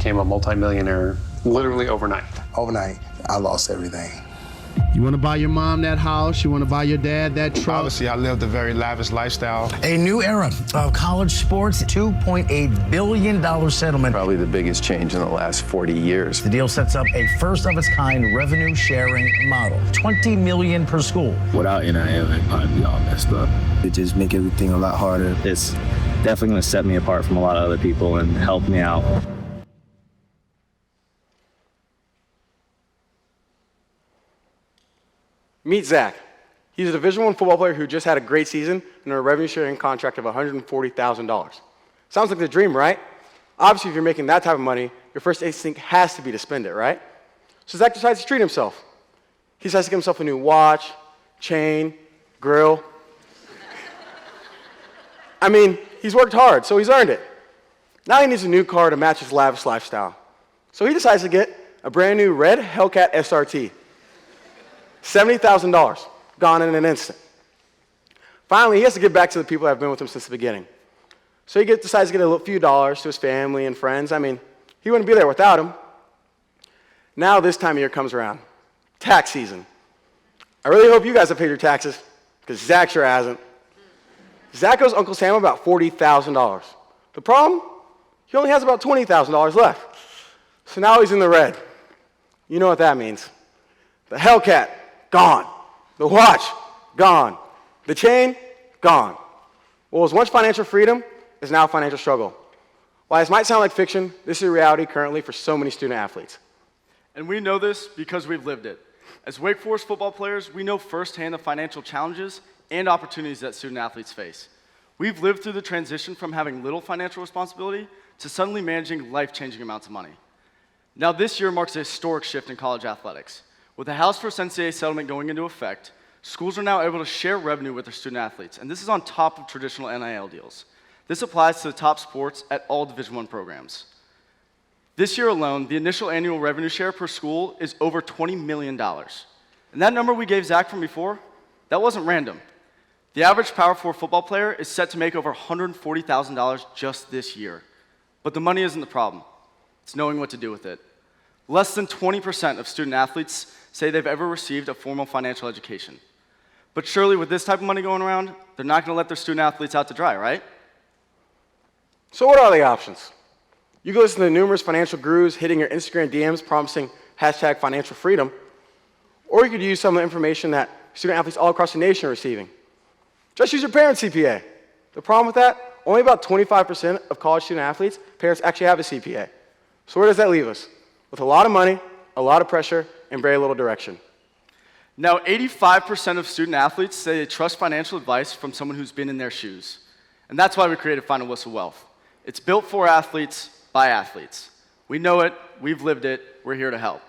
became a multimillionaire literally overnight. Overnight, I lost everything. You want to buy your mom that house? You want to buy your dad that truck? Obviously, I lived a very lavish lifestyle. A new era of college sports, $2.8 billion settlement. Probably the biggest change in the last 40 years. The deal sets up a first-of-its-kind revenue-sharing model, $20 million per school. Without NIL, it'd probably be all messed up. It just make everything a lot harder. It's definitely going to set me apart from a lot of other people and help me out. Meet Zach. He's a Division I football player who just had a great season and a revenue-sharing contract of $140,000. Sounds like the dream, right? Obviously, if you're making that type of money, your first instinct has to be to spend it, right? So Zach decides to treat himself. He decides to get himself a new watch, chain, grill. I mean, he's worked hard, so he's earned it. Now he needs a new car to match his lavish lifestyle. So he decides to get a brand new red Hellcat SRT. $70,000, gone in an instant. Finally, he has to give back to the people that have been with him since the beginning. So he decides to get a few dollars to his family and friends. I mean, he wouldn't be there without them. Now this time of year comes around, tax season. I really hope you guys have paid your taxes, because Zach sure hasn't. Zach owes Uncle Sam about $40,000. The problem? He only has about $20,000 left. So now he's in the red. You know what that means. The Hellcat, gone. The watch, gone. The chain, gone. Well, as much financial freedom is now financial struggle. While this might sound like fiction, this is a reality currently for so many student athletes. And we know this because we've lived it. As Wake Forest football players, we know firsthand the financial challenges and opportunities that student athletes face. We've lived through the transition from having little financial responsibility to suddenly managing life-changing amounts of money. Now, this year marks a historic shift in college athletics. With the House First NCAA settlement going into effect, schools are now able to share revenue with their student athletes, and this is on top of traditional NIL deals. This applies to the top sports at all Division I programs. This year alone, the initial annual revenue share per school is over $20 million. And that number we gave Zach from before, that wasn't random. The average Power 4 football player is set to make over $140,000 just this year. But the money isn't the problem. It's knowing what to do with it. Less than 20% of student athletes say they've ever received a formal financial education. But surely with this type of money going around, they're not going to let their student athletes out to dry, right? So what are the options? You can listen to numerous financial gurus hitting your Instagram DMs promising hashtag financial freedom, or you could use some of the information that student athletes all across the nation are receiving. Just use your parents' CPA. The problem with that, only about 25% of college student athletes' parents actually have a CPA. So where does that leave us? With a lot of money, a lot of pressure, and very little direction. Now, 85% of student athletes say they trust financial advice from someone who's been in their shoes. And that's why we created Final Whistle Wealth. It's built for athletes by athletes. We know it, we've lived it, we're here to help.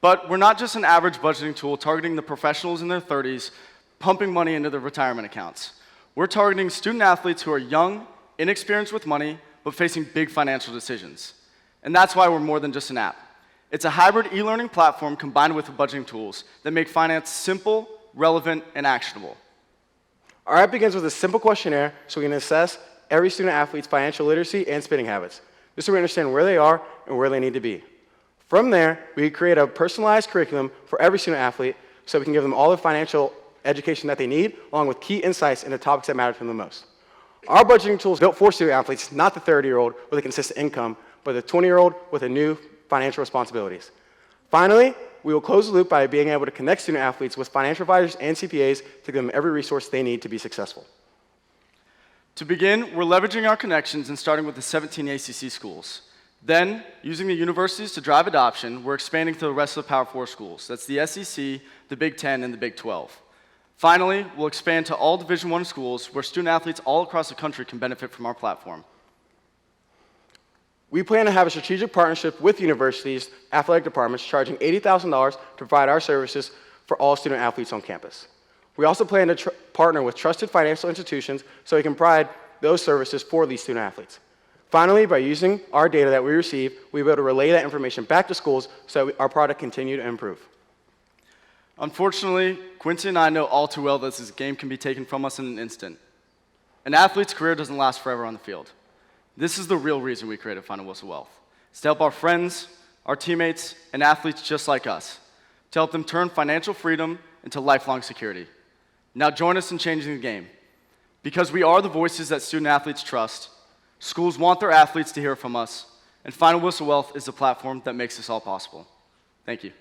But we're not just an average budgeting tool targeting the professionals in their 30s, pumping money into their retirement accounts. We're targeting student athletes who are young, inexperienced with money, but facing big financial decisions. And that's why we're more than just an app. It's a hybrid e-learning platform combined with budgeting tools that make finance simple, relevant, and actionable. Our app begins with a simple questionnaire so we can assess every student athlete's financial literacy and spending habits. This is so we understand where they are and where they need to be. From there, we create a personalized curriculum for every student athlete so we can give them all the financial education that they need, along with key insights into topics that matter to them the most. Our budgeting tool is built for student athletes, not the 30-year-old with a consistent income, but the 20-year-old with a new financial responsibilities. Finally, we will close the loop by being able to connect student athletes with financial advisors and CPAs to give them every resource they need to be successful. To begin, we're leveraging our connections and starting with the 17 ACC schools. Then, using the universities to drive adoption, we're expanding to the rest of the Power 4 schools. That's the SEC, the Big 10, and the Big 12. Finally, we'll expand to all Division I schools where student athletes all across the country can benefit from our platform. We plan to have a strategic partnership with universities' athletic departments charging $80,000 to provide our services for all student athletes on campus. We also plan to partner with trusted financial institutions so we can provide those services for these student athletes. Finally, by using our data that we receive, we'll be able to relay that information back to schools so that our product continue to improve. Unfortunately, Quincy and I know all too well that this game can be taken from us in an instant. An athlete's career doesn't last forever on the field. This is the real reason we created Final Whistle Wealth. It's to help our friends, our teammates, and athletes just like us, to help them turn financial freedom into lifelong security. Now join us in changing the game. Because we are the voices that student athletes trust, schools want their athletes to hear from us, and Final Whistle Wealth is the platform that makes this all possible. Thank you.